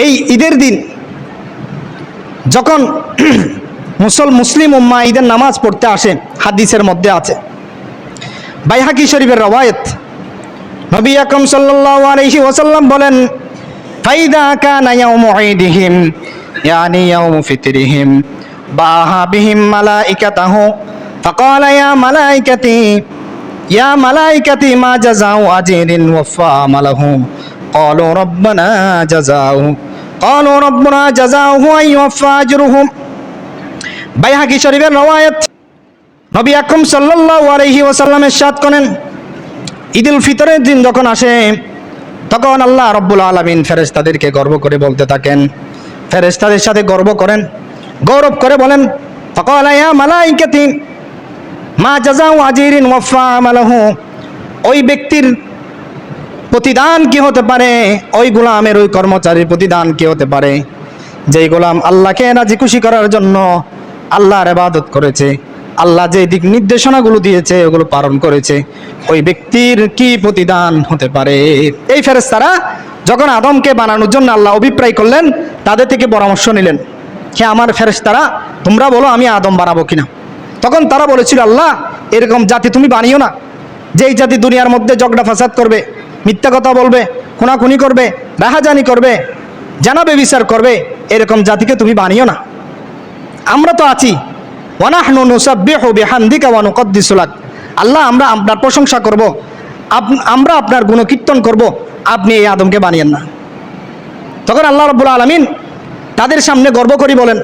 এই ঈদের দিন যখন মুসলিম উম্মাহ ঈদের নামাজ পড়তে আসে, হাদিসের মধ্যে আছে, বাইহাকি শরীফের রওয়ায়াত, নবী আকরাম সাল্লাল্লাহু আলাইহি ওয়াসাল্লাম বলেন, ফাইদা কানা ইয়াউমু ঈদিহিম ইয়ানি ইয়াউমু ফিতরিহিম বাহা বিহিম মালাইকাতাহু ফাকালা ইয়া মালাইকাতি মা জাযাউ আজরিন ওয়াফা আমালাহু ক্বালু রাব্বানা জাযাউহু আন ইউফা আজরুহু। বাইহাকি শরীফের রওয়ায়াত, নবী আকরাম সাল্লাল্লাহু আলাইহি ওয়াসাল্লাম ইরশাদ করেন, ঈদুল ফিতরের দিন যখন আসে তখন আল্লাহ রাব্বুল আলামিন ফেরেশতাদেরকে গর্ব করে বলতে থাকেন, ফেরেশতাদের সাথে গর্ব করে বলেন, ফাকালা ইয়া মালাইকাতি মা জাযাউ আজরিন ওয়াফা আমালাহু, ওই ব্যক্তির প্রতিদান কি হতে পারে, ওই গোলামের, ওই কর্মচারীর প্রতিদান কি হতে পারে যেই গোলাম আল্লাহকে রাজি খুশি করার জন্য আল্লাহর ইবাদত করেছে, আল্লাহ যে দিক নির্দেশনাগুলো দিয়েছে ওগুলো পালন করেছে, ওই ব্যক্তির কি প্রতিদান হতে পারে। এই ফেরেশতারা যখন আদমকে বানানোর জন্য আল্লাহ অভিপ্রায় করলেন, তাদের থেকে পরামর্শ নিলেন, হ্যাঁ আমার ফেরেশতারা তোমরা বলো আমি আদম বানাবো কিনা। তখন তারা বলেছিল, আল্লাহ এরকম জাতি তুমি বানিও না, যেই জাতি দুনিয়ার মধ্যে ঝগড়া ফাসাদ করবে, মিথ্যা কথা বলবে, খুনাখুনি করবে, রাহাজানি করবে, জানাবে বিচার করবে, এরকম জাতিকে তুমি বানিও না। আমরা তো আছি, ওয়ানাহনু নুসাব্বিহু বিহামদিকা ওয়া নুকদ্দিসু লাক, আল্লাহ আমরা আপনার প্রশংসা করব, আমরা আপনার গুণকীর্তন করব, আপনি এই আদমকে বানিয়েন না। তখন আল্লাহ রাব্বুল আলামিন তাদের সামনে গর্ব করে বলেন,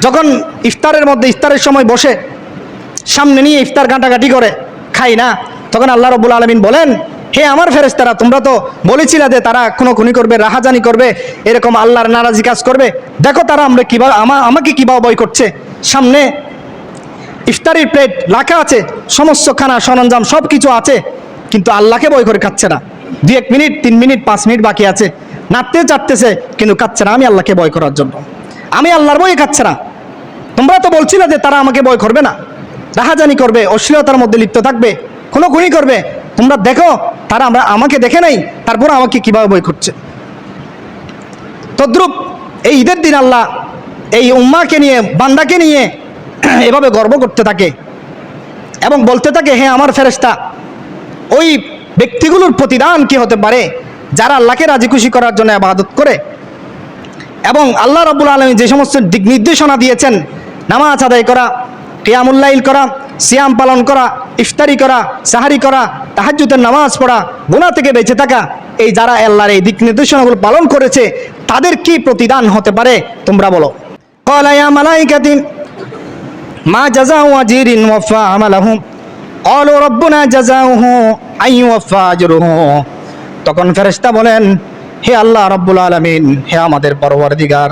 যখন ইফতারের সময় বসে সামনে নিয়ে ইফতার ঘাঁটাঘাঁটি করে খাই না, তখন আল্লাহ রাব্বুল আলামিন বলেন, হে আমার ফেরেশতারা তোমরা তো বলেছিলে যে তারা খুনোখুনি করবে, রাহাজানি করবে, এরকম আল্লাহর নারাজি কাজ করবে, দেখো তারা আমাকে কিভাবে ভয় করছে। সামনে ইফতারির প্লেট রাখা আছে, সমস্ত খানা সরঞ্জাম সব কিছু আছে, কিন্তু আল্লাহকে ভয় করে খাচ্ছে না। 2-1 মিনিট, 3 মিনিট, 5 মিনিট বাকি আছে, নাড়তে চাটতেছে কিন্তু খাচ্ছে না, আমি আল্লাহকে ভয় করার জন্য, আমি আল্লাহর ভয়ে খাচ্ছে না। তোমরা তো বলছিলে যে তারা আমাকে ভয় করবে না, রাহাজানি করবে, অশ্লীলতার মধ্যে লিপ্ত থাকবে, খুনোখুনি করবে, তোমরা দেখো তারা আমাকে দেখে নাই, তারপর আমাকে কিভাবে ভয় করছে। তদ্রূপ এই ঈদের দিন আল্লাহ এই উম্মাহকে নিয়ে, বান্দাকে নিয়ে এভাবে গর্ব করতে থাকে এবং বলতে থাকে, হে আমার ফেরেশতা, ওই ব্যক্তিগুলোর প্রতিদান কি হতে পারে যারা আল্লাহকে রাজি খুশি করার জন্য ইবাদত করে এবং আল্লাহ রাব্বুল আলামিন যে সমস্ত দিক নির্দেশনা দিয়েছেন, নামাজ আদায় করা, কিয়ামুল লাইল করা, সিয়াম পালন করা, ইফতারি করা, সাহারি করা, তাহাজ্জুদের নামাজ পড়া, গুনাহ থেকে বেঁচে থাকা, এই যারা আল্লাহর এই দিক নির্দেশনাগুলো পালন করেছে তাদের কি প্রতিদান হতে পারে তোমরা বলো। ক্বালা ইয়া মালাইকাতি মা জাযাউ আজরিন ওয়াফা আমালাহু ক্বালু রাব্বুনা জাযাউহু আন ইউফা আজরুহু। তখন ফেরেশতা বলেন, হে আল্লাহ রাব্বুল আলামিন, হে আমাদের পরওয়ারদিগার,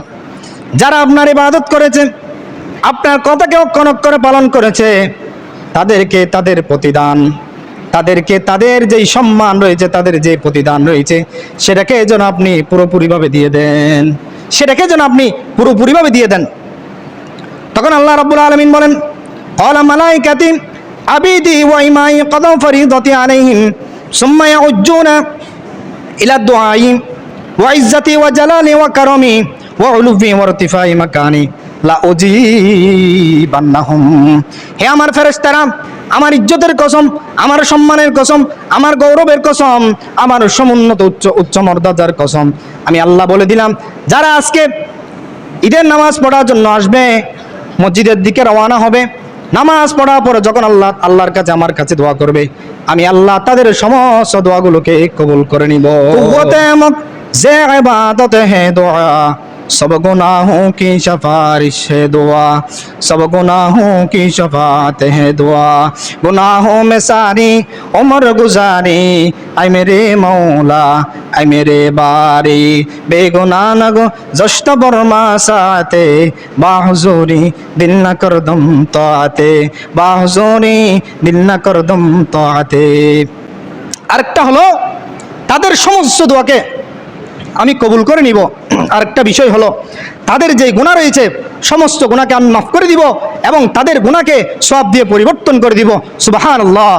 যারা আপনার ইবাদত করেছে, আপনার কথাকে অক্ষণ অক্ষরে পালন করেছে, তাদেরকে তাদের প্রতিদান, তাদেরকে তাদের যেই সম্মান রয়েছে, তাদের যে প্রতিদান রয়েছে, সেটাকে যেন আপনি পুরোপুরিভাবে দিয়ে দেন, সেটাকে যেন আপনি পুরোপুরিভাবে দিয়ে দেন। তখন আল্লাহ রাব্বুল আলামিন বলেন, ক্বালা মালাইকাতি আবিদি ওয়া ইমাই কাদাউ ফরিদাতি আলাইহিম সুম্মা ইয়াউজ্জুনা ইলা দুআই ওয়া ইজ্জতি ওয়া জালালি ওয়া কারামি ওয়া উলুফি ওয়া ইরতিফাই মাকানি লা উজিবান্নাহুম। হে আমার ফেরেশতারা, আমার ইজ্জতের কসম, আমার সম্মানের কসম, আমার গৌরবের কসম, আমার সমুন্নত উচ্চ মর্যাদার কসম, আমি আল্লাহ বলে দিলাম, যারা আজকে ঈদের নামাজ পড়ার জন্য আসবে, মসজিদের দিকে রওনা হবে, নামাজ পড়ার পরে যখন আল্লাহর কাছে আমার কাছে দোয়া করবে, আমি আল্লাহ তাদের সমস্ত দোয়াগুলোকে কবুল করে নিব। যে ইবাদত হে দোয়া, सब गुनाहों की सिफारिश है दुआ, सब गुनाहों की शफात है दुआ, गुनाहों में सारी उम्र गुजारी, ऐ मेरे मौला ऐ मेरे बारी, बेगुनाह न जश्त बरमा साते, बाहुजूरी दिल न कर दम तो आते, बाहुजूरी दिल न कर दम तो आते। আরেকটা হলো তাদের সমস্ত দোয়াকে আমি কবুল করে নিব। আরেকটা বিষয় হলো তাদের যে গুনাহ রয়েছে সমস্ত গুনাহকে আমি মাফ করে দিব এবং তাদের গুনাহকে সওয়াব দিয়ে পরিবর্তন করে দিব। সুবহানাল্লাহ।